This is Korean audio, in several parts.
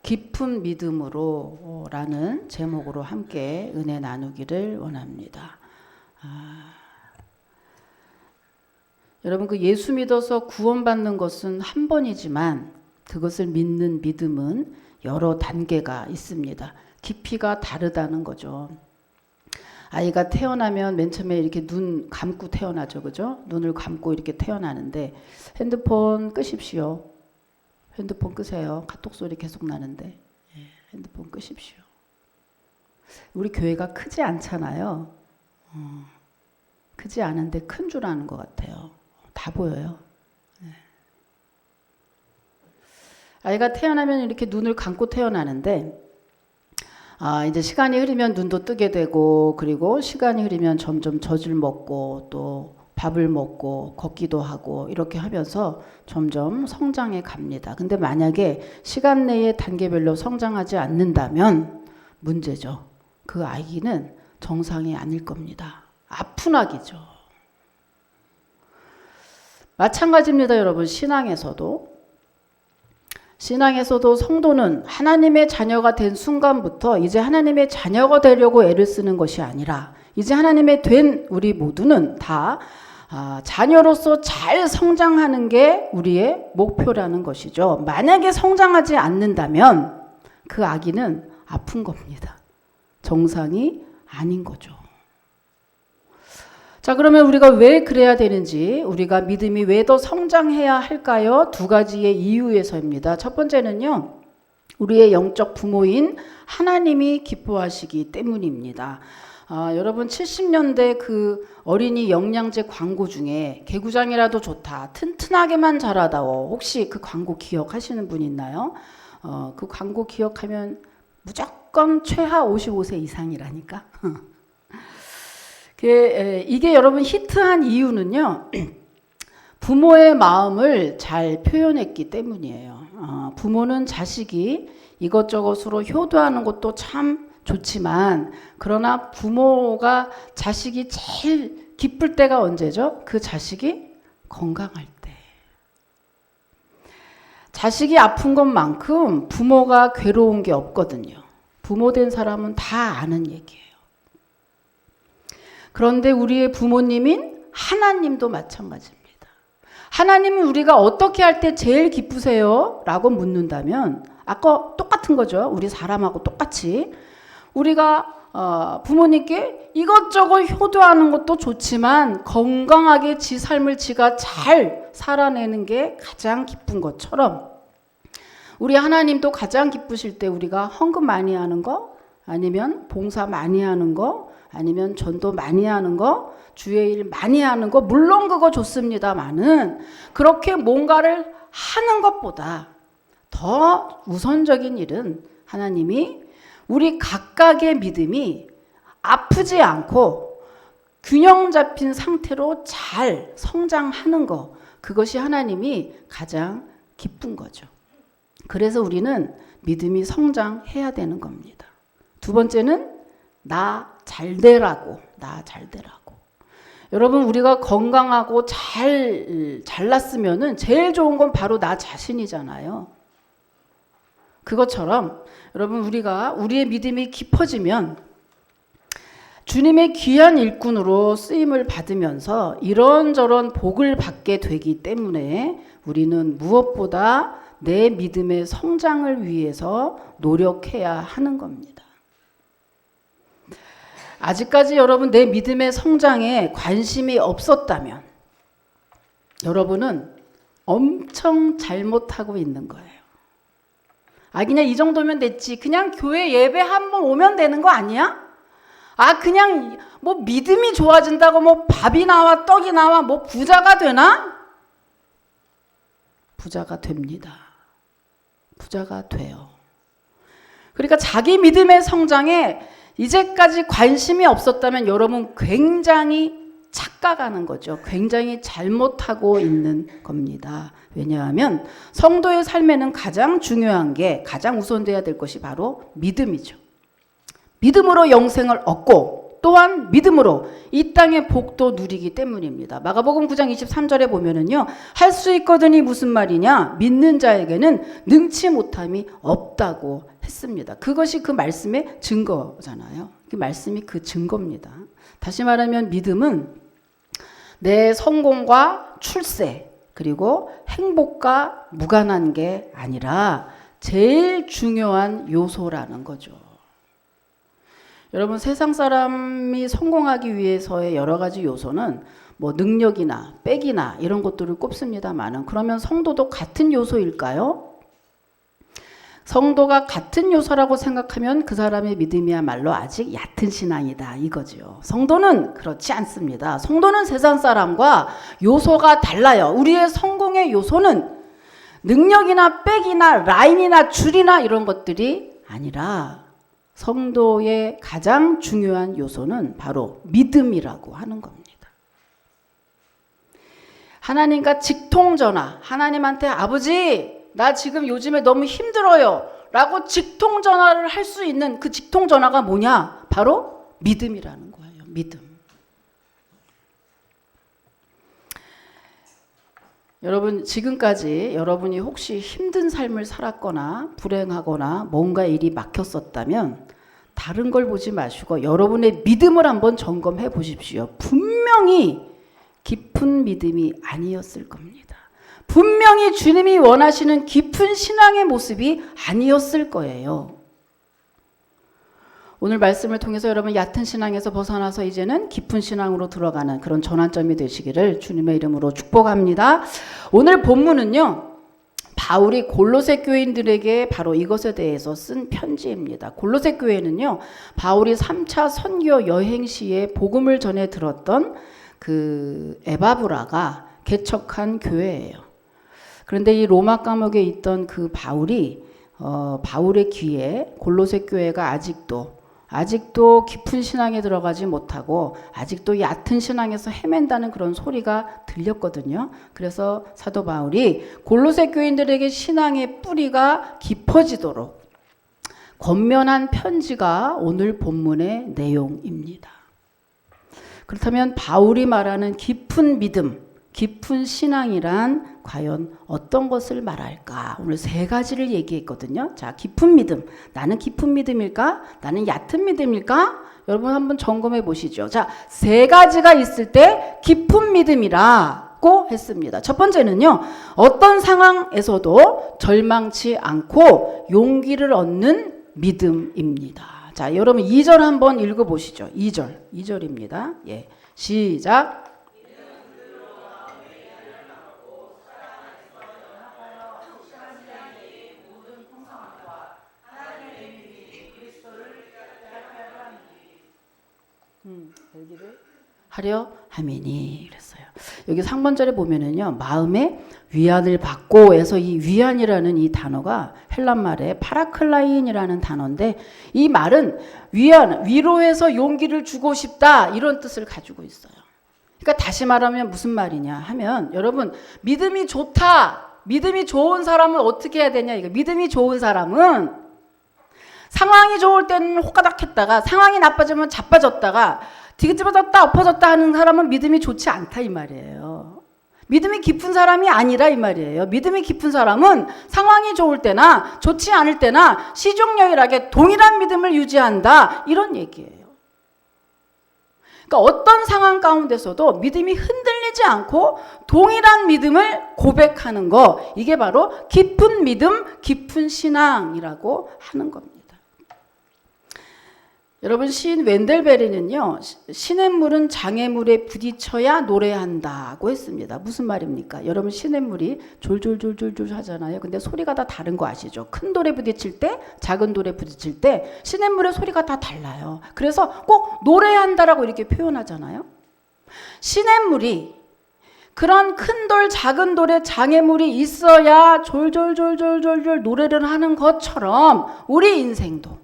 깊은 믿음으로 라는 제목으로 함께 은혜 나누기를 원합니다. 여러분, 그 예수 믿어서 구원받는 것은 한 번이지만 그것을 믿는 믿음은 여러 단계가 있습니다. 깊이가 다르다는 거죠. 아이가 태어나면 맨 처음에 이렇게 눈 감고 태어나죠, 그죠? 눈을 감고 이렇게 태어나는데 핸드폰 끄십시오. 핸드폰 끄세요. 카톡 소리 계속 나는데 핸드폰 끄십시오. 우리 교회가 크지 않잖아요. 크지 않은데 큰 줄 아는 것 같아요. 다 보여요. 아이가 태어나면 이렇게 눈을 감고 태어나는데 이제 시간이 흐르면 눈도 뜨게 되고, 그리고 시간이 흐르면 점점 젖을 먹고 또 밥을 먹고 걷기도 하고 이렇게 하면서 점점 성장해 갑니다. 근데 만약에 시간 내에 단계별로 성장하지 않는다면 문제죠. 그 아기는 정상이 아닐 겁니다. 아픈 아기죠. 마찬가지입니다, 여러분. 신앙에서도 성도는 하나님의 자녀가 된 순간부터 이제 하나님의 자녀가 되려고 애를 쓰는 것이 아니라 이제 하나님의 된 우리 모두는 다 자녀로서 잘 성장하는 게 우리의 목표라는 것이죠. 만약에 성장하지 않는다면 그 아기는 아픈 겁니다. 정상이 아닌 거죠. 자, 그러면 우리가 왜 그래야 되는지, 우리가 믿음이 왜 더 성장해야 할까요? 두 가지의 이유에서입니다. 첫 번째는요, 우리의 영적 부모인 하나님이 기뻐하시기 때문입니다. 여러분, 70년대 그 어린이 영양제 광고 중에 개구장이라도 좋다, 튼튼하게만 자라다오, 혹시 그 광고 기억하시는 분 있나요? 그 광고 기억하면 무조건 최하 55세 이상이라니까. 이게 여러분 히트한 이유는요, 부모의 마음을 잘 표현했기 때문이에요. 부모는 자식이 이것저것으로 효도하는 것도 참 좋지만, 그러나 부모가 자식이 제일 기쁠 때가 언제죠? 그 자식이 건강할 때. 자식이 아픈 것만큼 부모가 괴로운 게 없거든요. 부모 된 사람은 다 아는 얘기예요. 그런데 우리의 부모님인 하나님도 마찬가지입니다. 하나님은 우리가 어떻게 할 때 제일 기쁘세요? 라고 묻는다면 아까 똑같은 거죠. 우리 사람하고 똑같이 우리가 부모님께 이것저것 효도하는 것도 좋지만 건강하게 지 삶을 지가 잘 살아내는 게 가장 기쁜 것처럼 우리 하나님도 가장 기쁘실 때 우리가 헌금 많이 하는 거, 아니면 봉사 많이 하는 거, 아니면 전도 많이 하는 거, 주의 일 많이 하는 거, 물론 그거 좋습니다만은 그렇게 뭔가를 하는 것보다 더 우선적인 일은 하나님이 우리 각각의 믿음이 아프지 않고 균형 잡힌 상태로 잘 성장하는 거, 그것이 하나님이 가장 기쁜 거죠. 그래서 우리는 믿음이 성장해야 되는 겁니다. 두 번째는 나 잘 되라고. 여러분, 우리가 건강하고 잘났으면은 제일 좋은 건 바로 나 자신이잖아요. 그것처럼 여러분, 우리의 믿음이 깊어지면 주님의 귀한 일꾼으로 쓰임을 받으면서 이런저런 복을 받게 되기 때문에 우리는 무엇보다 내 믿음의 성장을 위해서 노력해야 하는 겁니다. 아직까지 여러분 내 믿음의 성장에 관심이 없었다면 여러분은 엄청 잘못하고 있는 거예요. 그냥 이 정도면 됐지. 그냥 교회 예배 한번 오면 되는 거 아니야? 그냥 뭐 믿음이 좋아진다고 뭐 밥이 나와 떡이 나와 뭐 부자가 되나? 부자가 됩니다. 부자가 돼요. 그러니까 자기 믿음의 성장에 이제까지 관심이 없었다면 여러분 굉장히 착각하는 거죠. 굉장히 잘못하고 있는 겁니다. 왜냐하면 성도의 삶에는 가장 중요한 게, 가장 우선돼야 될 것이 바로 믿음이죠. 믿음으로 영생을 얻고 또한 믿음으로 이 땅의 복도 누리기 때문입니다. 마가복음 9장 23절에 보면은요, 할 수 있거든이 무슨 말이냐? 믿는 자에게는 능치 못함이 없다고 했습니다. 그것이 그 말씀의 증거잖아요. 그 말씀이 그 증거입니다. 다시 말하면 믿음은 내 성공과 출세 그리고 행복과 무관한 게 아니라 제일 중요한 요소라는 거죠. 여러분, 세상 사람이 성공하기 위해서의 여러 가지 요소는 뭐 능력이나 빽이나 이런 것들을 꼽습니다만은, 그러면 성도도 같은 요소일까요? 성도가 같은 요소라고 생각하면 그 사람의 믿음이야말로 아직 얕은 신앙이다 이거죠. 성도는 그렇지 않습니다. 성도는 세상 사람과 요소가 달라요. 우리의 성공의 요소는 능력이나 빽이나 라인이나 줄이나 이런 것들이 아니라 성도의 가장 중요한 요소는 바로 믿음이라고 하는 겁니다. 하나님과 직통전화, 하나님한테 아버지 나 지금 요즘에 너무 힘들어요 라고 직통전화를 할 수 있는 그 직통전화가 뭐냐? 바로 믿음이라는 거예요. 믿음. 여러분, 지금까지 여러분이 혹시 힘든 삶을 살았거나 불행하거나 뭔가 일이 막혔었다면 다른 걸 보지 마시고 여러분의 믿음을 한번 점검해 보십시오. 분명히 깊은 믿음이 아니었을 겁니다. 분명히 주님이 원하시는 깊은 신앙의 모습이 아니었을 거예요. 오늘 말씀을 통해서 여러분 얕은 신앙에서 벗어나서 이제는 깊은 신앙으로 들어가는 그런 전환점이 되시기를 주님의 이름으로 축복합니다. 오늘 본문은요, 바울이 골로새 교인들에게 바로 이것에 대해서 쓴 편지입니다. 골로새 교회는요, 바울이 3차 선교 여행 시에 복음을 전해 들었던 그 에바브라가 개척한 교회예요. 그런데 이 로마 감옥에 있던 그 바울이 바울의 귀에 골로새 교회가 아직도 깊은 신앙에 들어가지 못하고 아직도 얕은 신앙에서 헤맨다는 그런 소리가 들렸거든요. 그래서 사도 바울이 골로새 교인들에게 신앙의 뿌리가 깊어지도록 권면한 편지가 오늘 본문의 내용입니다. 그렇다면 바울이 말하는 깊은 믿음, 깊은 신앙이란 과연 어떤 것을 말할까? 오늘 세 가지를 얘기했거든요. 자, 깊은 믿음. 나는 깊은 믿음일까? 나는 얕은 믿음일까? 여러분 한번 점검해 보시죠. 자, 세 가지가 있을 때 깊은 믿음이라고 했습니다. 첫 번째는요, 어떤 상황에서도 절망치 않고 용기를 얻는 믿음입니다. 자, 여러분 2절 한번 읽어 보시죠. 2절입니다. 예. 시작. 하려 함이니 그랬어요. 여기 상반절에 보면은요, 마음의 위안을 받고에서 이 위안이라는 이 단어가 헬란 말의 파라클라인이라는 단어인데, 이 말은 위안, 위로해서 용기를 주고 싶다 이런 뜻을 가지고 있어요. 그러니까 다시 말하면 무슨 말이냐 하면, 여러분 믿음이 좋다, 믿음이 좋은 사람은 어떻게 해야 되냐, 이거 믿음이 좋은 사람은 상황이 좋을 때는 호가닥 했다가 상황이 나빠지면 자빠졌다가 뒤집어졌다 엎어졌다 하는 사람은 믿음이 좋지 않다 이 말이에요. 믿음이 깊은 사람이 아니라 이 말이에요. 믿음이 깊은 사람은 상황이 좋을 때나 좋지 않을 때나 시종여일하게 동일한 믿음을 유지한다 이런 얘기예요. 그러니까 어떤 상황 가운데서도 믿음이 흔들리지 않고 동일한 믿음을 고백하는 거, 이게 바로 깊은 믿음, 깊은 신앙이라고 하는 겁니다. 여러분, 시인 웬델베리는요, 시냇물은 장애물에 부딪혀야 노래한다고 했습니다. 무슨 말입니까? 여러분, 시냇물이 졸졸졸졸졸 하잖아요. 근데 소리가 다 다른 거 아시죠? 큰 돌에 부딪힐 때, 작은 돌에 부딪힐 때 시냇물의 소리가 다 달라요. 그래서 꼭 노래한다라고 이렇게 표현하잖아요. 시냇물이 그런 큰 돌, 작은 돌에 장애물이 있어야 졸졸졸졸졸졸 노래를 하는 것처럼 우리 인생도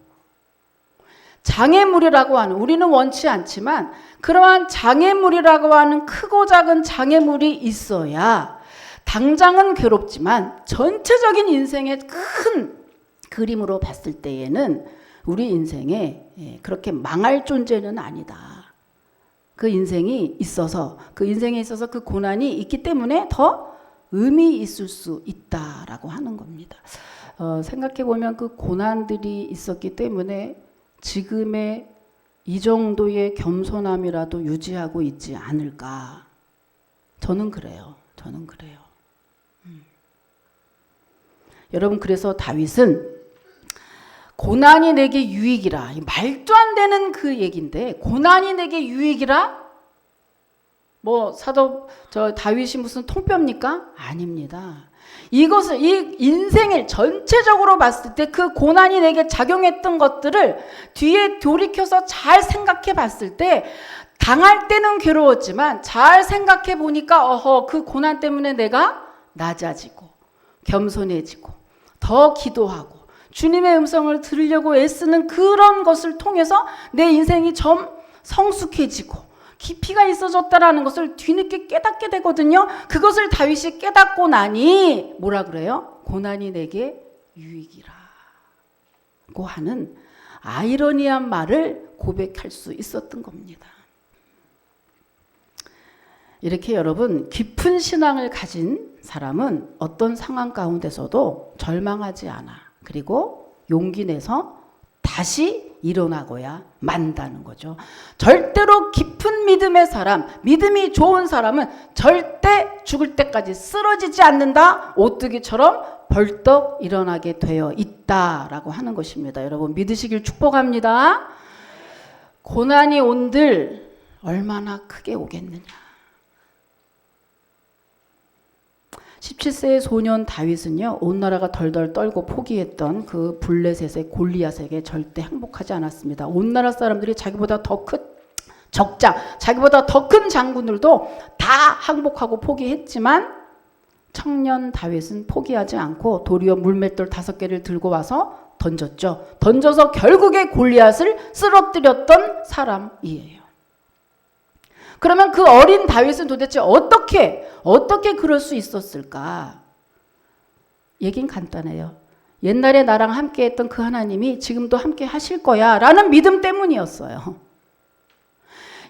장애물이라고 하는, 우리는 원치 않지만 그러한 장애물이라고 하는 크고 작은 장애물이 있어야 당장은 괴롭지만 전체적인 인생의 큰 그림으로 봤을 때에는 우리 인생에 그렇게 망할 존재는 아니다. 그 인생이 있어서 그 인생에 있어서 그 고난이 있기 때문에 더 의미 있을 수 있다라고 하는 겁니다. 생각해 보면 그 고난들이 있었기 때문에 지금의 이 정도의 겸손함이라도 유지하고 있지 않을까. 저는 그래요. 여러분, 그래서 다윗은 고난이 내게 유익이라, 말도 안 되는 그 얘기인데 고난이 내게 유익이라? 뭐 사도 다윗이 무슨 통뼈입니까? 아닙니다. 이것을 이 인생을 전체적으로 봤을 때 그 고난이 내게 작용했던 것들을 뒤에 돌이켜서 잘 생각해 봤을 때 당할 때는 괴로웠지만 잘 생각해 보니까 그 고난 때문에 내가 낮아지고 겸손해지고 더 기도하고 주님의 음성을 들으려고 애쓰는 그런 것을 통해서 내 인생이 좀 성숙해지고 깊이가 있어졌다라는 것을 뒤늦게 깨닫게 되거든요. 그것을 다윗이 깨닫고 나니 뭐라 그래요? 고난이 내게 유익이라고 하는 아이러니한 말을 고백할 수 있었던 겁니다. 이렇게 여러분, 깊은 신앙을 가진 사람은 어떤 상황 가운데서도 절망하지 않아. 그리고 용기 내서 다시 일어나고야 만다는 거죠. 절대로 깊은 믿음의 사람, 믿음이 좋은 사람은 절대 죽을 때까지 쓰러지지 않는다. 오뚜기처럼 벌떡 일어나게 되어 있다라고 하는 것입니다. 여러분, 믿으시길 축복합니다. 고난이 온들 얼마나 크게 오겠느냐. 17세의 소년 다윗은요, 온 나라가 덜덜 떨고 포기했던 그 블레셋의 골리앗에게 절대 항복하지 않았습니다. 온 나라 사람들이 자기보다 더 큰 적장, 자기보다 더 큰 장군들도 다 항복하고 포기했지만 청년 다윗은 포기하지 않고 도리어 물맷돌 5개를 들고 와서 던졌죠. 던져서 결국에 골리앗을 쓰러뜨렸던 사람이에요. 그러면 그 어린 다윗은 도대체 어떻게 그럴 수 있었을까? 얘긴 간단해요. 옛날에 나랑 함께 했던 그 하나님이 지금도 함께 하실 거야 라는 믿음 때문이었어요.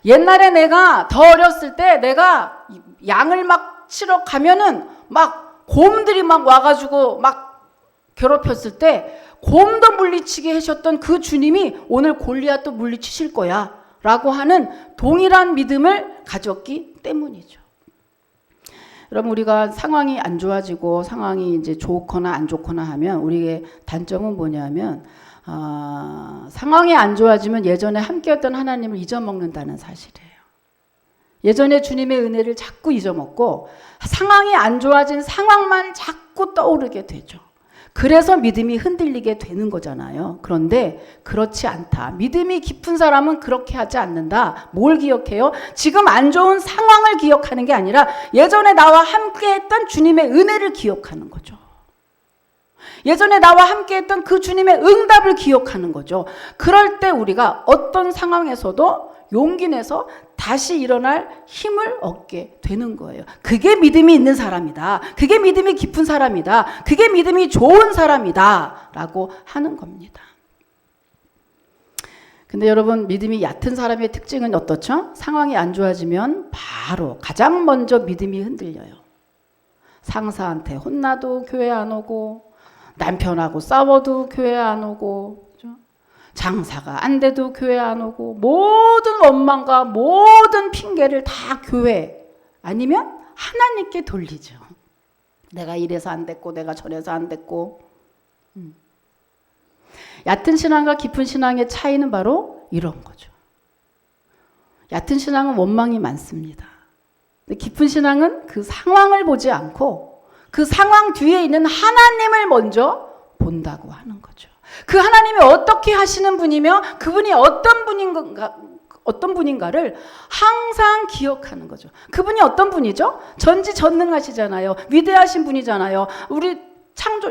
옛날에 내가 더 어렸을 때 내가 양을 막 치러 가면은 막 곰들이 막 와가지고 막 괴롭혔을 때 곰도 물리치게 하셨던 그 주님이 오늘 골리앗도 물리치실 거야 라고 하는 동일한 믿음을 가졌기 때문이죠. 여러분, 우리가 상황이 안 좋아지고 상황이 이제 좋거나 안 좋거나 하면 우리의 단점은 뭐냐면 상황이 안 좋아지면 예전에 함께했던 하나님을 잊어먹는다는 사실이에요. 예전에 주님의 은혜를 자꾸 잊어먹고 상황이 안 좋아진 상황만 자꾸 떠오르게 되죠. 그래서 믿음이 흔들리게 되는 거잖아요. 그런데 그렇지 않다. 믿음이 깊은 사람은 그렇게 하지 않는다. 뭘 기억해요? 지금 안 좋은 상황을 기억하는 게 아니라 예전에 나와 함께 했던 주님의 은혜를 기억하는 거죠. 예전에 나와 함께 했던 그 주님의 응답을 기억하는 거죠. 그럴 때 우리가 어떤 상황에서도 용기 내서 다시 일어날 힘을 얻게 되는 거예요. 그게 믿음이 있는 사람이다. 그게 믿음이 깊은 사람이다. 그게 믿음이 좋은 사람이다. 라고 하는 겁니다. 근데 여러분, 믿음이 얕은 사람의 특징은 어떻죠? 상황이 안 좋아지면 바로 가장 먼저 믿음이 흔들려요. 상사한테 혼나도 교회 안 오고, 남편하고 싸워도 교회 안 오고, 장사가 안 돼도 교회 안 오고, 모든 원망과 모든 핑계를 다 교회 아니면 하나님께 돌리죠. 내가 이래서 안 됐고 내가 저래서 안 됐고. 얕은 신앙과 깊은 신앙의 차이는 바로 이런 거죠. 얕은 신앙은 원망이 많습니다. 근데 깊은 신앙은 그 상황을 보지 않고 그 상황 뒤에 있는 하나님을 먼저 본다고 하는 거죠. 그 하나님이 어떻게 하시는 분이며 그분이 어떤 분인가를 항상 기억하는 거죠. 그분이 어떤 분이죠? 전지전능하시잖아요. 위대하신 분이잖아요.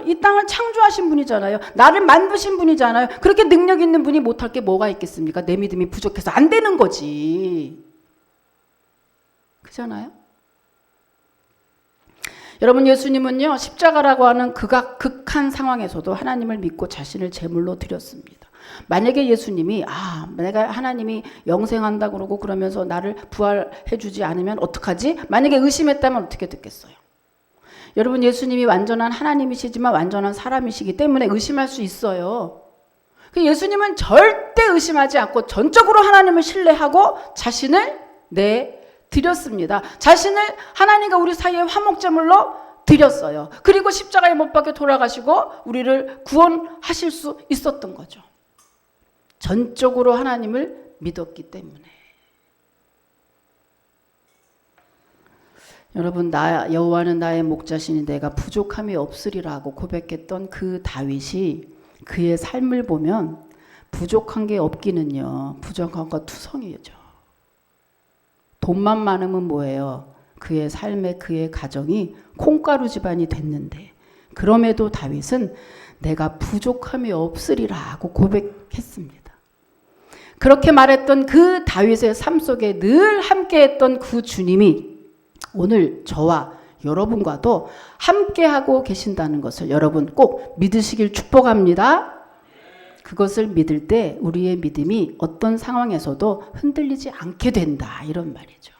이 땅을 창조하신 분이잖아요. 나를 만드신 분이잖아요. 그렇게 능력 있는 분이 못할 게 뭐가 있겠습니까? 내 믿음이 부족해서 안 되는 거지. 그잖아요? 여러분, 예수님은요, 십자가라고 하는 극한 상황에서도 하나님을 믿고 자신을 제물로 드렸습니다. 만약에 예수님이 내가 하나님이 영생한다 그러고 그러면서 나를 부활해 주지 않으면 어떡하지? 만약에 의심했다면 어떻게 됐겠어요? 여러분, 예수님이 완전한 하나님이시지만 완전한 사람이시기 때문에 의심할 수 있어요. 예수님은 절대 의심하지 않고 전적으로 하나님을 신뢰하고 자신을 내드렸습니다. 자신을 하나님과 우리 사이에 화목제물로 드렸어요. 그리고 십자가에 못 박혀 돌아가시고 우리를 구원하실 수 있었던 거죠. 전적으로 하나님을 믿었기 때문에. 여러분, 여호와는 나의 목자시니 내가 부족함이 없으리라고 고백했던 그 다윗이 그의 삶을 보면 부족한 게 없기는요, 부족한 거 투성이죠. 돈만 많으면 뭐예요? 그의 삶에 그의 가정이 콩가루 집안이 됐는데, 그럼에도 다윗은 내가 부족함이 없으리라고 고백했습니다. 그렇게 말했던 그 다윗의 삶 속에 늘 함께했던 그 주님이 오늘 저와 여러분과도 함께하고 계신다는 것을 여러분 꼭 믿으시길 축복합니다. 그것을 믿을 때 우리의 믿음이 어떤 상황에서도 흔들리지 않게 된다, 이런 말이죠.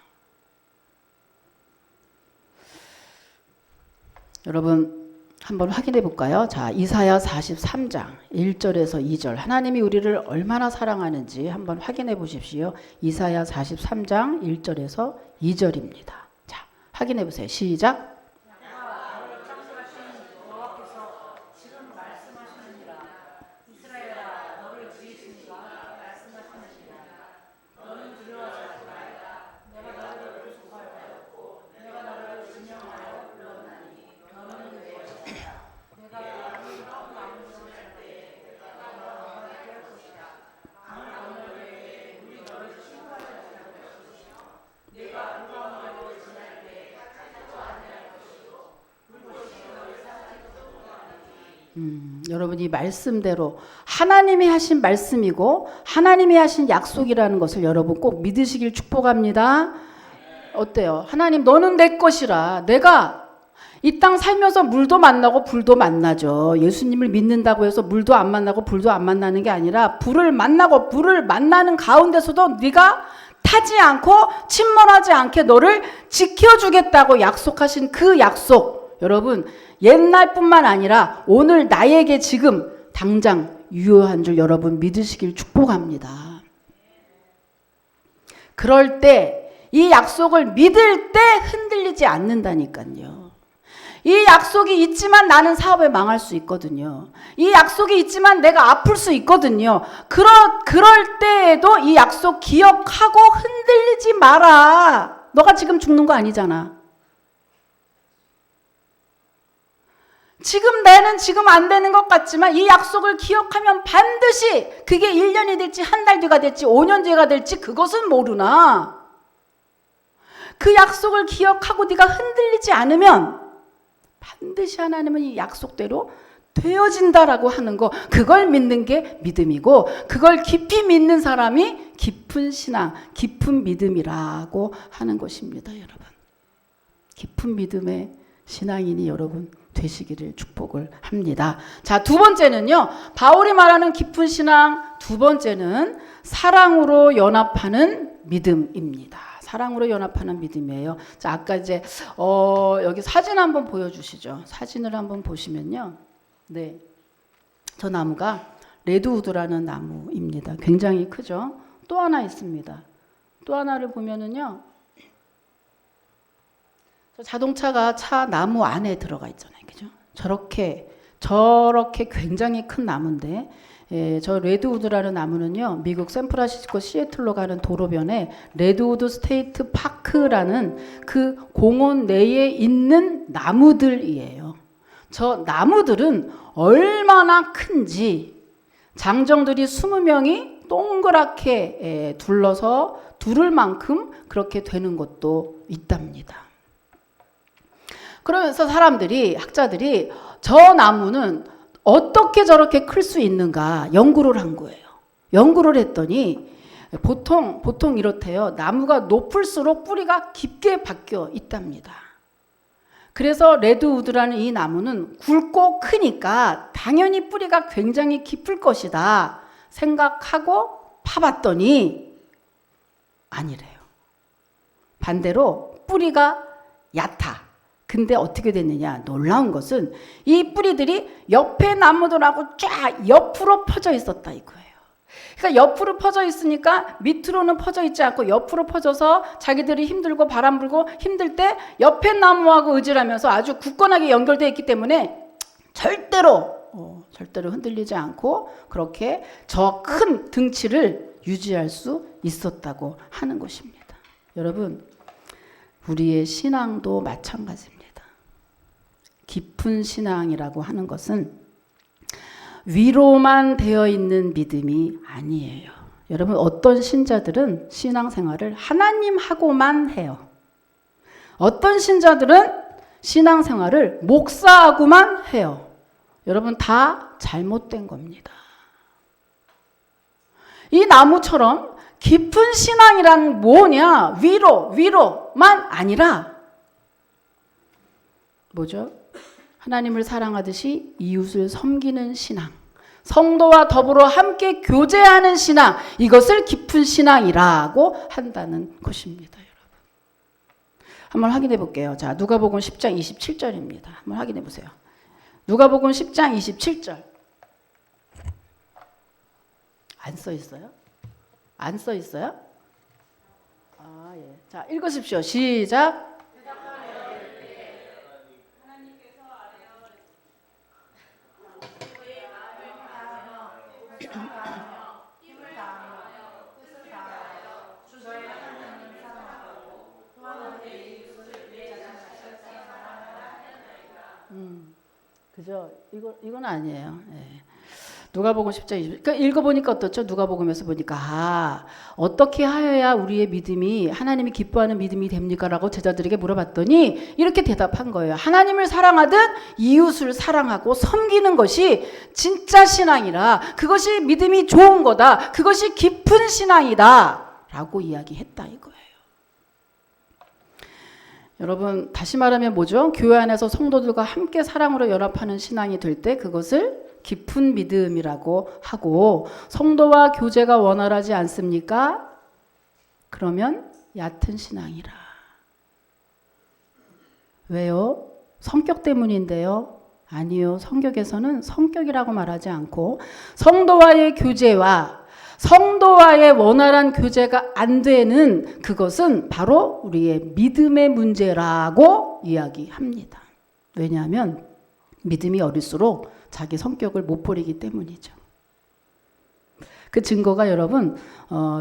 여러분 한번 확인해 볼까요? 자, 이사야 43장 1절에서 2절, 하나님이 우리를 얼마나 사랑하는지 한번 확인해 보십시오. 이사야 43장 1절에서 2절입니다. 자, 확인해 보세요. 시작. 여러분이 말씀대로 하나님이 하신 말씀이고 하나님이 하신 약속이라는 것을 여러분 꼭 믿으시길 축복합니다. 어때요? 하나님, 너는 내 것이라. 내가 이 땅 살면서 물도 만나고 불도 만나죠. 예수님을 믿는다고 해서 물도 안 만나고 불도 안 만나는 게 아니라 불을 만나고 불을 만나는 가운데서도 네가 타지 않고 침몰하지 않게 너를 지켜주겠다고 약속하신 그 약속, 여러분 옛날뿐만 아니라 오늘 나에게 지금 당장 유효한 줄 여러분 믿으시길 축복합니다. 그럴 때 이 약속을 믿을 때 흔들리지 않는다니까요. 이 약속이 있지만 나는 사업에 망할 수 있거든요. 이 약속이 있지만 내가 아플 수 있거든요. 그럴 때에도 이 약속 기억하고 흔들리지 마라. 너가 지금 죽는 거 아니잖아. 지금 내는 지금 안 되는 것 같지만 이 약속을 기억하면 반드시 그게 1년이 될지 한 달 뒤가 될지 5년 뒤가 될지 그것은 모르나 그 약속을 기억하고 네가 흔들리지 않으면 반드시 하나님은 이 약속대로 되어진다라고 하는 거, 그걸 믿는 게 믿음이고 그걸 깊이 믿는 사람이 깊은 신앙, 깊은 믿음이라고 하는 것입니다. 여러분, 깊은 믿음의 신앙인이 여러분 되시기를 축복을 합니다. 자, 두 번째는요, 바울이 말하는 깊은 신앙 두 번째는 사랑으로 연합하는 믿음입니다. 사랑으로 연합하는 믿음이에요. 자, 아까 이제 여기 사진 한번 보여주시죠. 사진을 한번 보시면요, 네, 저 나무가 레드우드라는 나무입니다. 굉장히 크죠. 또 하나 있습니다. 또 하나를 보면은요, 자동차가 차 나무 안에 들어가 있잖아요. 그죠? 저렇게 굉장히 큰 나무인데, 저 레드우드라는 나무는요, 미국 샌프란시스코 시애틀로 가는 도로변에 레드우드 스테이트 파크라는 그 공원 내에 있는 나무들이에요. 저 나무들은 얼마나 큰지 장정들이 20명이 동그랗게 둘러서 두를 만큼 그렇게 되는 것도 있답니다. 그러면서 학자들이 저 나무는 어떻게 저렇게 클 수 있는가 연구를 한 거예요. 연구를 했더니 보통 이렇대요. 나무가 높을수록 뿌리가 깊게 박혀 있답니다. 그래서 레드우드라는 이 나무는 굵고 크니까 당연히 뿌리가 굉장히 깊을 것이다 생각하고 파봤더니 아니래요. 반대로 뿌리가 얕아. 근데 어떻게 됐느냐? 놀라운 것은 이 뿌리들이 옆에 나무들하고 쫙 옆으로 퍼져 있었다 이거예요. 그러니까 옆으로 퍼져 있으니까 밑으로는 퍼져 있지 않고 옆으로 퍼져서 자기들이 힘들고 바람 불고 힘들 때 옆에 나무하고 의지하면서 아주 굳건하게 연결되어 있기 때문에 절대로 흔들리지 않고 그렇게 저 큰 등치를 유지할 수 있었다고 하는 것입니다. 여러분, 우리의 신앙도 마찬가지입니다. 깊은 신앙이라고 하는 것은 위로만 되어 있는 믿음이 아니에요. 여러분, 어떤 신자들은 신앙생활을 하나님하고만 해요. 어떤 신자들은 신앙생활을 목사하고만 해요. 여러분, 다 잘못된 겁니다. 이 나무처럼 깊은 신앙이란 뭐냐? 위로만 아니라 뭐죠? 하나님을 사랑하듯이 이웃을 섬기는 신앙, 성도와 더불어 함께 교제하는 신앙, 이것을 깊은 신앙이라고 한다는 것입니다. 여러분, 한번 확인해 볼게요. 자, 누가복음 10장 27절입니다. 한번 확인해 보세요. 누가복음 10장 27절. 안 써 있어요? 안 써 있어요? 아, 예. 자, 읽으십시오. 시작. 그죠? 이건 아니에요. 예. 누가복음 10장 20. 그러니까 읽어보니까 어떻죠? 누가복음에서 보니까 어떻게 하여야 우리의 믿음이 하나님이 기뻐하는 믿음이 됩니까? 라고 제자들에게 물어봤더니 이렇게 대답한 거예요. 하나님을 사랑하듯 이웃을 사랑하고 섬기는 것이 진짜 신앙이라, 그것이 믿음이 좋은 거다, 그것이 깊은 신앙이다 라고 이야기했다 이거예요. 여러분, 다시 말하면 뭐죠? 교회 안에서 성도들과 함께 사랑으로 연합하는 신앙이 될 때 그것을 깊은 믿음이라고 하고, 성도와 교제가 원활하지 않습니까? 그러면 얕은 신앙이라. 왜요? 성격 때문인데요? 아니요. 성격에서는 성격이라고 말하지 않고 성도와의 교제와 성도와의 원활한 교제가 안 되는 그것은 바로 우리의 믿음의 문제라고 이야기합니다. 왜냐하면 믿음이 어릴수록 자기 성격을 못 버리기 때문이죠. 그 증거가 여러분,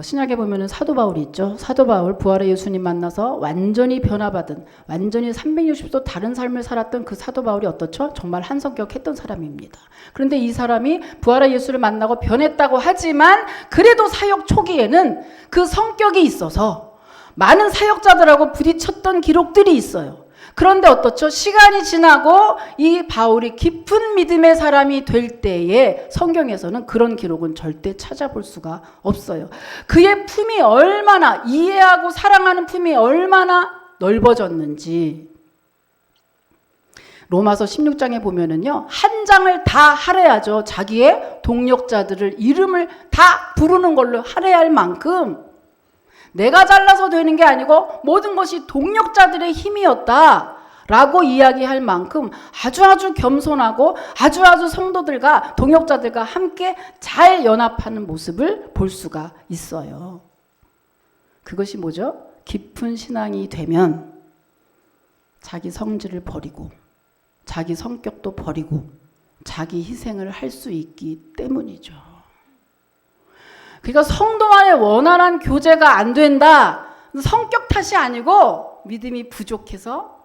신약에 보면은 사도 바울이 있죠. 사도 바울, 부활의 예수님 만나서 완전히 변화받은, 완전히 360도 다른 삶을 살았던 그 사도 바울이 어떻죠? 정말 한 성격 했던 사람입니다. 그런데 이 사람이 부활의 예수를 만나고 변했다고 하지만 그래도 사역 초기에는 그 성격이 있어서 많은 사역자들하고 부딪혔던 기록들이 있어요. 그런데 어떻죠? 시간이 지나고 이 바울이 깊은 믿음의 사람이 될 때에 성경에서는 그런 기록은 절대 찾아볼 수가 없어요. 그의 품이 얼마나, 이해하고 사랑하는 품이 얼마나 넓어졌는지 로마서 16장에 보면은요, 한 장을 다 할애하죠. 자기의 동력자들을 이름을 다 부르는 걸로 할애할 만큼 내가 잘나서 되는 게 아니고 모든 것이 동력자들의 힘이었다 라고 이야기할 만큼 아주 겸손하고 아주 성도들과 동역자들과 함께 잘 연합하는 모습을 볼 수가 있어요. 그것이 뭐죠? 깊은 신앙이 되면 자기 성질을 버리고 자기 성격도 버리고 자기 희생을 할 수 있기 때문이죠. 그러니까 성도와의 원활한 교제가 안 된다. 성격 탓이 아니고 믿음이 부족해서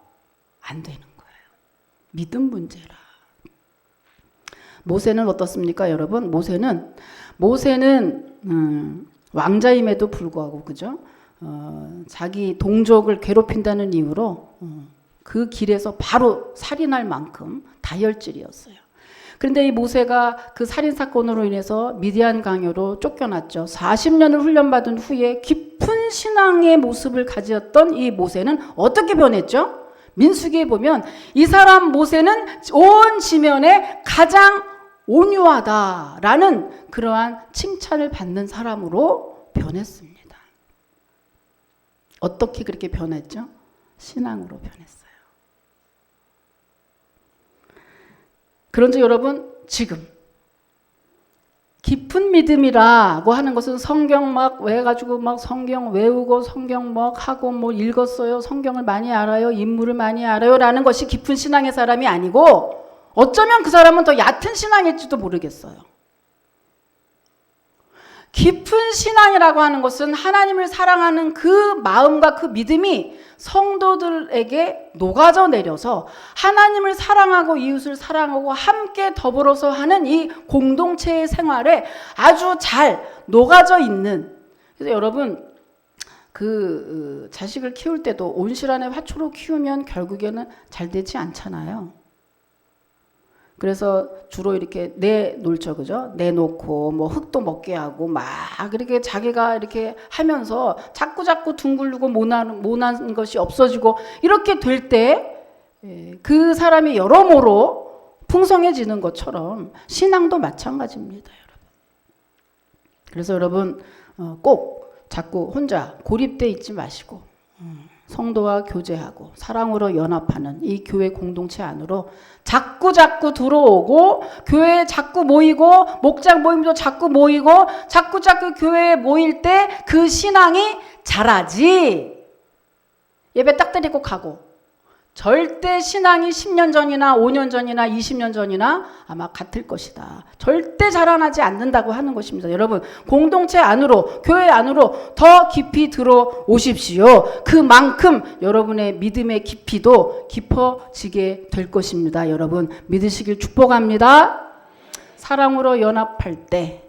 안 되는 거예요. 믿음 문제라. 모세는 어떻습니까, 여러분? 모세는 왕자임에도 불구하고, 그죠? 자기 동족을 괴롭힌다는 이유로 그 길에서 바로 살인할 만큼 다혈질이었어요. 그런데 이 모세가 그 살인사건으로 인해서 미디안 강요로 쫓겨났죠. 40년을 훈련받은 후에 깊은 신앙의 모습을 가졌던 이 모세는 어떻게 변했죠? 민수기에 보면 이 사람 모세는 온 지면에 가장 온유하다라는 그러한 칭찬을 받는 사람으로 변했습니다. 어떻게 그렇게 변했죠? 신앙으로 변했어요. 그런데 여러분, 지금 깊은 믿음이라고 하는 것은 성경 막 외가지고 막 성경 외우고 성경 막 하고 뭐 읽었어요. 성경을 많이 알아요. 인물을 많이 알아요. 라는 것이 깊은 신앙의 사람이 아니고 어쩌면 그 사람은 더 얕은 신앙일지도 모르겠어요. 깊은 신앙이라고 하는 것은 하나님을 사랑하는 그 마음과 그 믿음이 성도들에게 녹아져 내려서 하나님을 사랑하고 이웃을 사랑하고 함께 더불어서 하는 이 공동체의 생활에 아주 잘 녹아져 있는. 그래서 여러분, 자식을 키울 때도 온실안에 화초로 키우면 결국에는 잘 되지 않잖아요. 그래서 주로 이렇게 내놓죠, 그죠? 내놓고 뭐 흙도 먹게 하고 막 이렇게 자기가 이렇게 하면서 자꾸 둥글고 모난 것이 없어지고 이렇게 될 때 그 사람이 여러모로 풍성해지는 것처럼 신앙도 마찬가지입니다, 여러분. 그래서 여러분 꼭 자꾸 혼자 고립돼 있지 마시고 성도와 교제하고 사랑으로 연합하는 이 교회 공동체 안으로 자꾸 들어오고 교회에 자꾸 모이고 목장 모임도 자꾸 모이고 자꾸 교회에 모일 때 그 신앙이 자라지. 예배 딱 드리고 가고 절대 신앙이 10년 전이나 5년 전이나 20년 전이나 아마 같을 것이다. 절대 자라나지 않는다고 하는 것입니다. 여러분, 공동체 안으로, 교회 안으로 더 깊이 들어오십시오. 그만큼 여러분의 믿음의 깊이도 깊어지게 될 것입니다. 여러분, 믿으시길 축복합니다. 사랑으로 연합할 때,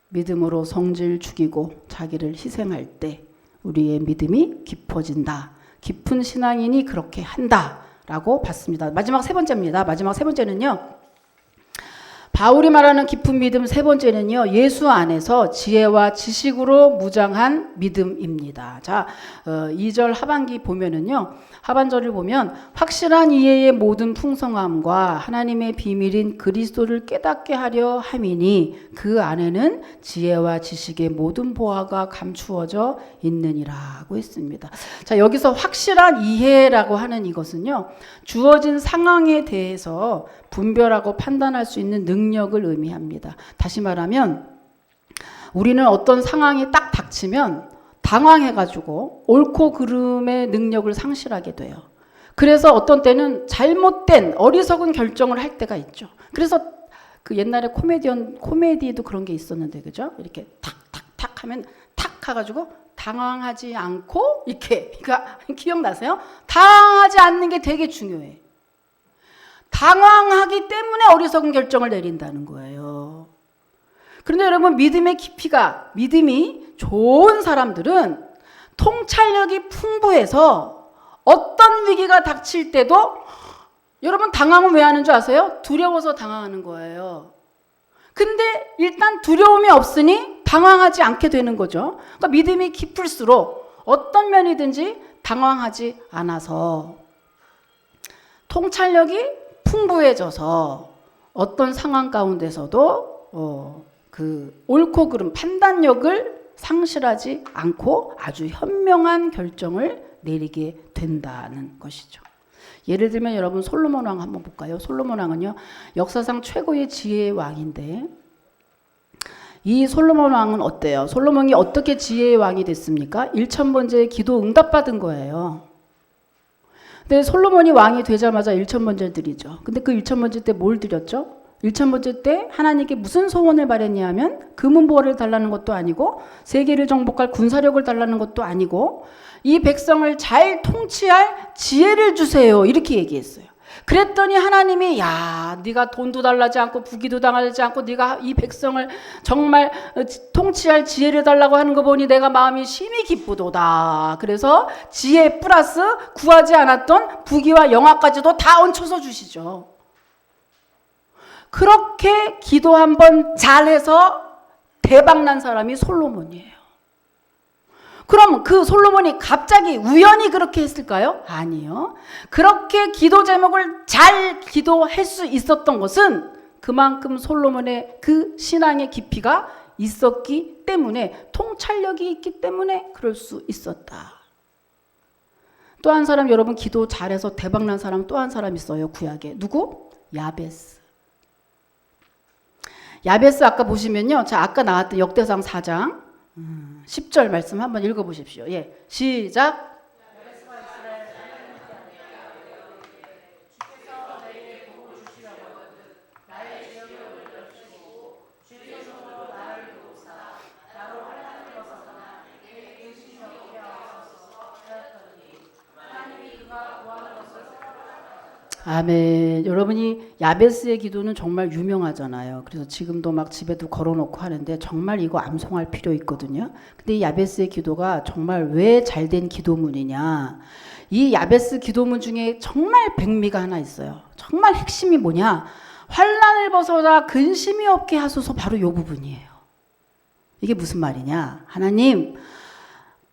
믿음으로 성질 죽이고 자기를 희생할 때 우리의 믿음이 깊어진다. 깊은 신앙인이 그렇게 한다라고 봤습니다. 마지막 세 번째입니다. 마지막 세 번째는요. 바울이 말하는 깊은 믿음 세 번째는요. 예수 안에서 지혜와 지식으로 무장한 믿음입니다. 자, 2절 하반기 보면은요. 하반절을 보면 확실한 이해의 모든 풍성함과 하나님의 비밀인 그리스도를 깨닫게 하려 함이니 그 안에는 지혜와 지식의 모든 보화가 감추어져 있느니라고 했습니다. 자, 여기서 확실한 이해라고 하는 이것은요. 주어진 상황에 대해서 분별하고 판단할 수 있는 능력을 의미합니다. 다시 말하면 우리는 어떤 상황이 딱 닥치면 당황해가지고 옳고 그름의 능력을 상실하게 돼요. 그래서 어떤 때는 잘못된 어리석은 결정을 할 때가 있죠. 그래서 그 옛날에 코미디도 그런 게 있었는데, 그죠? 이렇게 탁 하면 탁 해가지고 당황하지 않고 이렇게, 기억나세요? 당황하지 않는 게 되게 중요해. 당황하기 때문에 어리석은 결정을 내린다는 거예요. 그런데 여러분, 믿음이 좋은 사람들은 통찰력이 풍부해서 어떤 위기가 닥칠 때도 여러분 당황은 왜 하는 줄 아세요? 두려워서 당황하는 거예요. 근데 일단 두려움이 없으니 당황하지 않게 되는 거죠. 그러니까 믿음이 깊을수록 어떤 면이든지 당황하지 않아서 통찰력이 풍부해져서 어떤 상황 가운데서도 옳고 그름 판단력을 상실하지 않고 아주 현명한 결정을 내리게 된다는 것이죠. 예를 들면 여러분 솔로몬 왕 한번 볼까요? 솔로몬 왕은요 역사상 최고의 지혜의 왕인데 이 솔로몬 왕은 어때요? 솔로몬이 어떻게 지혜의 왕이 됐습니까? 1000번째 기도 응답받은 거예요. 근데 솔로몬이 왕이 되자마자 1000번째를 드리죠. 근데 그 1000번째 때 뭘 드렸죠? 1000번째 때 하나님께 무슨 소원을 바랬냐 하면 금은보화를 달라는 것도 아니고 세계를 정복할 군사력을 달라는 것도 아니고 이 백성을 잘 통치할 지혜를 주세요. 이렇게 얘기했어요. 그랬더니 하나님이 네가 돈도 달라지 않고 부귀도 당하지 않고 네가 이 백성을 정말 통치할 지혜를 달라고 하는 거 보니 내가 마음이 심히 기쁘도다. 그래서 지혜 플러스 구하지 않았던 부귀와 영화까지도 다 얹혀서 주시죠. 그렇게 기도 한번 잘해서 대박난 사람이 솔로몬이에요. 그럼 그 솔로몬이 갑자기 우연히 그렇게 했을까요? 아니요. 그렇게 기도 제목을 잘 기도할 수 있었던 것은 그만큼 솔로몬의 그 신앙의 깊이가 있었기 때문에, 통찰력이 있기 때문에 그럴 수 있었다. 또 한 사람, 여러분 기도 잘해서 대박난 사람 또 한 사람 있어요, 구약에. 누구? 야베스. 야베스 아까 보시면요, 자 아까 나왔던 역대상 4장 10절 말씀 한번 읽어보십시오. 예, 시작. 아멘. 여러분이 야베스의 기도는 정말 유명하잖아요. 그래서 지금도 막 집에도 걸어놓고 하는데 정말 이거 암송할 필요 있거든요. 근데 이 야베스의 기도가 정말 왜 잘된 기도문이냐. 이 야베스 기도문 중에 정말 백미가 하나 있어요. 정말 핵심이 뭐냐. 환난을 벗어나 근심이 없게 하소서, 바로 이 부분이에요. 이게 무슨 말이냐. 하나님,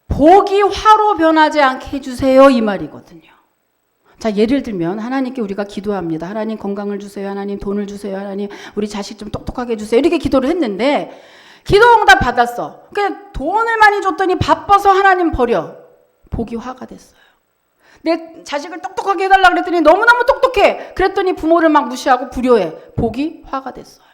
복이 화로 변하지 않게 해주세요, 이 말이거든요. 자, 예를 들면 하나님께 우리가 기도합니다. 하나님 건강을 주세요. 하나님 돈을 주세요. 하나님 우리 자식 좀 똑똑하게 해주세요. 이렇게 기도를 했는데 기도 응답 받았어. 그러니까 돈을 많이 줬더니 바빠서 하나님 버려. 복이 화가 됐어요. 내 자식을 똑똑하게 해달라고 그랬더니 너무너무 똑똑해. 그랬더니 부모를 막 무시하고 불효해. 복이 화가 됐어요.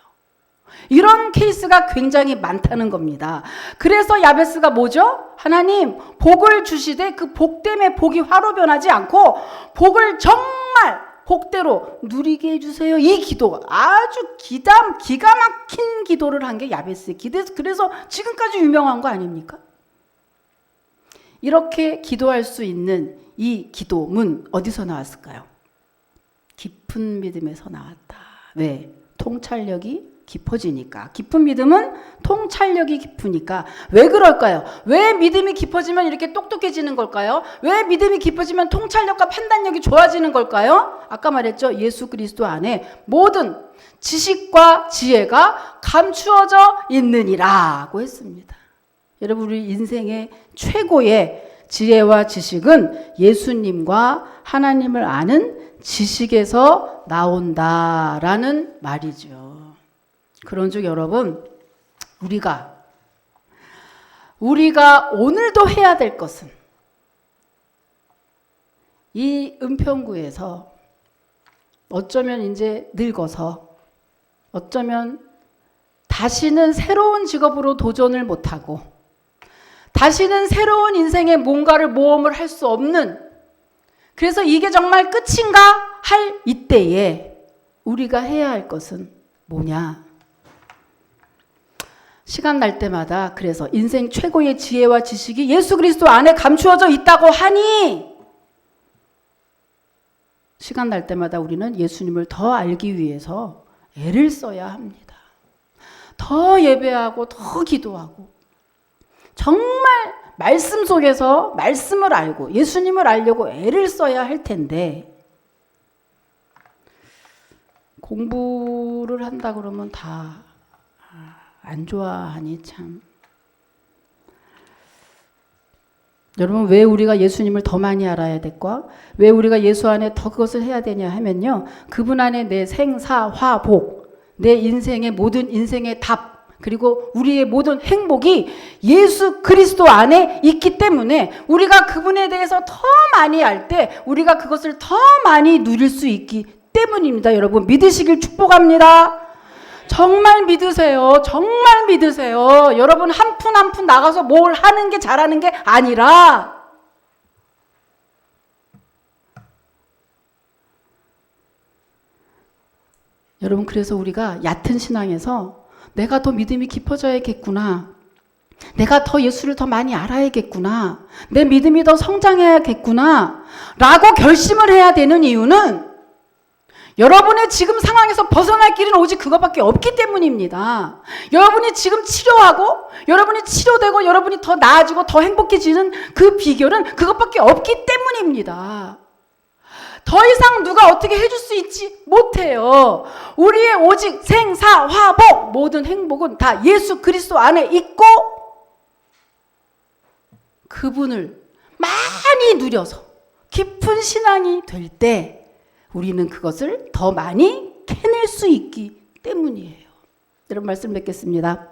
이런 케이스가 굉장히 많다는 겁니다. 그래서 야베스가 뭐죠? 하나님 복을 주시되 그 복 때문에 복이 화로 변하지 않고 복을 정말 복대로 누리게 해주세요. 이 기도, 아주 기가 막힌 기도를 한 게 야베스의 기도. 그래서 지금까지 유명한 거 아닙니까? 이렇게 기도할 수 있는 이 기도문 어디서 나왔을까요? 깊은 믿음에서 나왔다. 왜? 통찰력이 깊어지니까. 깊은 믿음은 통찰력이 깊으니까. 왜 그럴까요? 왜 믿음이 깊어지면 이렇게 똑똑해지는 걸까요? 왜 믿음이 깊어지면 통찰력과 판단력이 좋아지는 걸까요? 아까 말했죠. 예수 그리스도 안에 모든 지식과 지혜가 감추어져 있느니라고 했습니다. 여러분, 우리 인생의 최고의 지혜와 지식은 예수님과 하나님을 아는 지식에서 나온다라는 말이죠. 그런즉 여러분, 우리가 오늘도 해야 될 것은 이 은평구에서 어쩌면 이제 늙어서 어쩌면 다시는 새로운 직업으로 도전을 못하고 다시는 새로운 인생의 뭔가를 모험을 할 수 없는, 그래서 이게 정말 끝인가 할 이때에 우리가 해야 할 것은 뭐냐? 시간 날 때마다 그래서 인생 최고의 지혜와 지식이 예수 그리스도 안에 감추어져 있다고 하니 시간 날 때마다 우리는 예수님을 더 알기 위해서 애를 써야 합니다. 더 예배하고 더 기도하고 정말 말씀 속에서 말씀을 알고 예수님을 알려고 애를 써야 할 텐데, 공부를 한다 그러면 다 안 좋아하니 참. 여러분, 왜 우리가 예수님을 더 많이 알아야 될까? 왜 우리가 예수 안에 더 그것을 해야 되냐 하면요, 그분 안에 내 생사화복, 내 인생의 모든 인생의 답, 그리고 우리의 모든 행복이 예수 그리스도 안에 있기 때문에 우리가 그분에 대해서 더 많이 알 때 우리가 그것을 더 많이 누릴 수 있기 때문입니다. 여러분, 믿으시길 축복합니다. 정말 믿으세요. 정말 믿으세요. 여러분, 한 푼 한 푼 나가서 뭘 하는 게 잘하는 게 아니라 여러분, 그래서 우리가 얕은 신앙에서 내가 더 믿음이 깊어져야겠구나, 내가 더 예수를 더 많이 알아야겠구나, 내 믿음이 더 성장해야겠구나 라고 결심을 해야 되는 이유는 여러분의 지금 상황에서 벗어날 길은 오직 그것밖에 없기 때문입니다. 여러분이 지금 치료하고 여러분이 치료되고 여러분이 더 나아지고 더 행복해지는 그 비결은 그것밖에 없기 때문입니다. 더 이상 누가 어떻게 해줄 수 있지 못해요. 우리의 오직 생사화복, 모든 행복은 다 예수 그리스도 안에 있고 그분을 많이 누려서 깊은 신앙이 될 때 우리는 그것을 더 많이 캐낼 수 있기 때문이에요. 이런 말씀 맺겠습니다.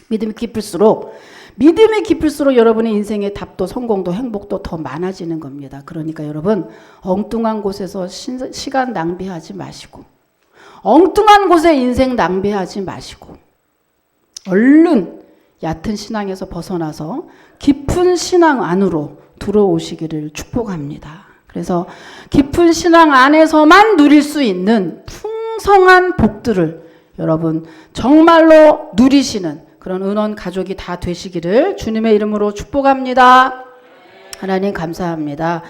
믿음이 깊을수록 여러분의 인생의 답도 성공도 행복도 더 많아지는 겁니다. 그러니까 여러분 엉뚱한 곳에서 시간 낭비하지 마시고 엉뚱한 곳에 인생 낭비하지 마시고 얼른 얕은 신앙에서 벗어나서 깊은 신앙 안으로 들어오시기를 축복합니다. 그래서 깊은 신앙 안에서만 누릴 수 있는 풍성한 복들을 여러분 정말로 누리시는 그런 은원 가족이 다 되시기를 주님의 이름으로 축복합니다. 하나님 감사합니다.